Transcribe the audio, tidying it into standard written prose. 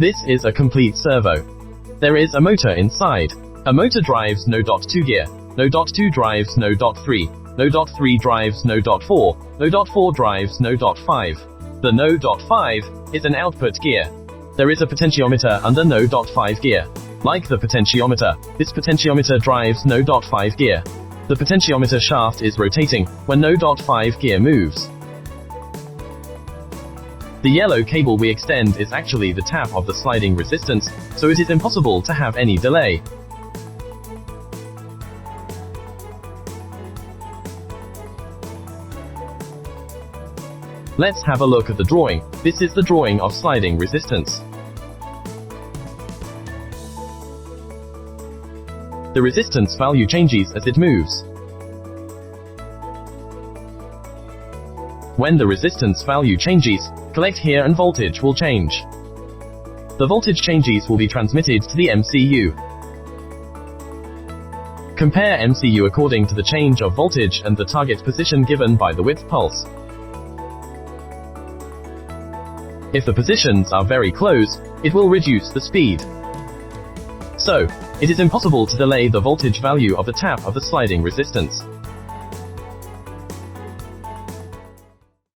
This is a complete servo. There is a motor inside. A motor drives No.2 gear. No.2 drives No.3. No.3 drives No.4. No.4 drives No.5. The No.5 is an output gear. There is a potentiometer under No.5 gear. Like the potentiometer, this potentiometer drives No.5 gear. The potentiometer shaft is rotating when No.5 gear moves. The yellow cable we extend is actually the tap of the sliding resistance, so it is impossible to have any delay. Let's have a look at the drawing. This is the drawing of sliding resistance. The resistance value changes as it moves. When the resistance value changes, collect here and voltage will change. The voltage changes will be transmitted to the MCU. Compare MCU according to the change of voltage and the target position given by the width pulse. If the positions are very close, it will reduce the speed. So, it is impossible to delay the voltage value of the tap of the sliding resistance.